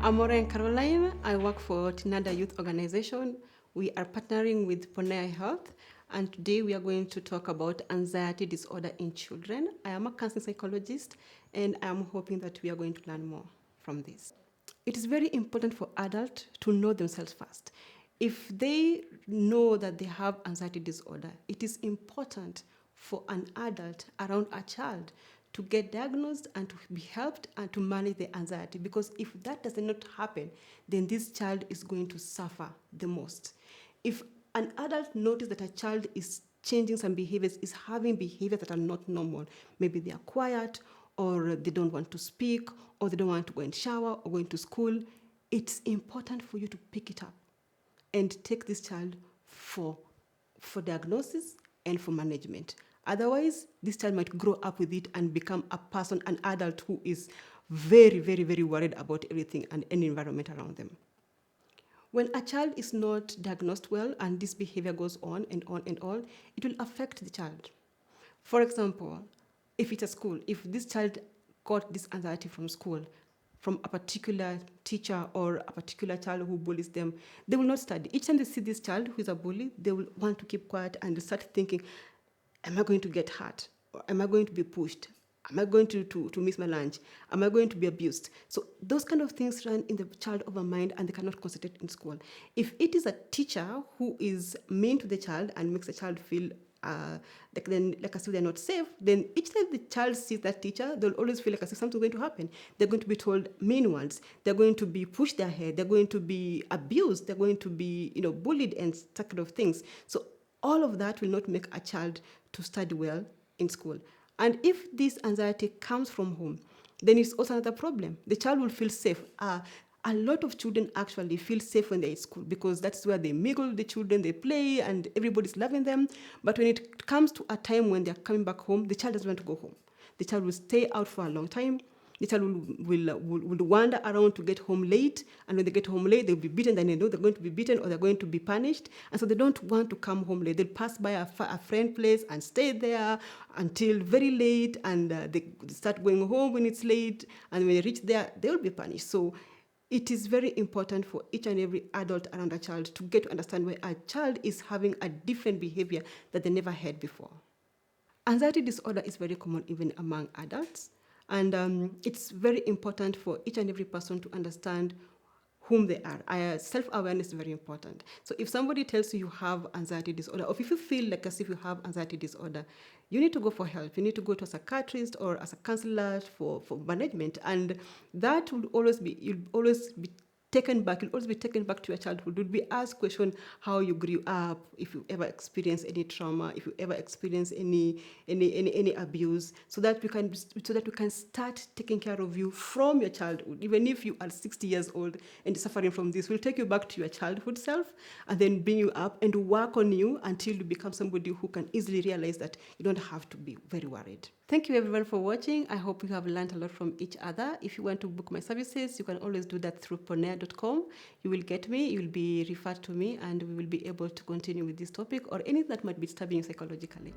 I'm Oreng Carolyne. I work for TINADA Youth Organization. We are partnering with Ponea Health, and today we are going to talk about anxiety disorder in children. I am a counseling psychologist, and I am hoping that we are going to learn more from this. It is very important for adults to know themselves first. If they know that they have anxiety disorder, it is important for an adult around a child to get diagnosed and to be helped and to manage the anxiety, because if that does not happen, then this child is going to suffer the most. If an adult notices that a child is changing some behaviors, is having behaviors that are not normal, maybe they are quiet, or they don't want to speak, or they don't want to go and shower or go into school, it's important for you to pick it up and take this child for diagnosis and for management. Otherwise, this child might grow up with it and become a person, an adult who is very, very, very worried about everything and any environment around them. When a child is not diagnosed well and this behavior goes on and on and on, it will affect the child. For example, if it's a school, if this child got this anxiety from school, from a particular teacher or a particular child who bullies them, they will not study. Each time they see this child who is a bully, they will want to keep quiet and start thinking, am I going to get hurt? Or am I going to be pushed? Am I going to miss my lunch? Am I going to be abused? So those kind of things run in the child of a mind and they cannot concentrate in school. If it is a teacher who is mean to the child and makes the child feel like as if they're not safe, then each time the child sees that teacher, they'll always feel like as if something's going to happen. They're going to be told mean words. They're going to be pushed their head. They're going to be abused. They're going to be, bullied and that kind of things. So all of that will not make a child to study well in school. And if this anxiety comes from home, then it's also another problem. The child will feel safe. A lot of children actually feel safe when they're at school because that's where they mingle with the children, they play, and everybody's loving them. But when it comes to a time when they're coming back home, the child doesn't want to go home. The child will stay out for a long time. The child will wander around to get home late, and when they get home late, they'll be beaten, then they know they're going to be beaten or they're going to be punished, and so they don't want to come home late. They'll pass by a friend place and stay there until very late, and they start going home when it's late, and when they reach there, they will be punished. So it is very important for each and every adult around a child to get to understand why a child is having a different behavior that they never had before. Anxiety disorder is very common even among adults. And it's very important for each and every person to understand whom they are. Self-awareness is very important. So if somebody tells you you have anxiety disorder, or if you feel like as if you have anxiety disorder, you need to go for help. You need to go to a psychiatrist or as a counselor for management. And that will always be, you'll always be taken back. You'll always be taken back to your childhood. You'll be asked questions how you grew up, if you ever experienced any trauma, if you ever experienced any abuse, so that we can start taking care of you from your childhood. Even if you are 60 years old and suffering from this, we'll take you back to your childhood self and then bring you up and work on you until you become somebody who can easily realize that you don't have to be very worried. Thank you everyone for watching. I hope you have learned a lot from each other. If you want to book my services, you can always do that through ponea.com. You will get me, you will be referred to me, and we will be able to continue with this topic or anything that might be disturbing you psychologically.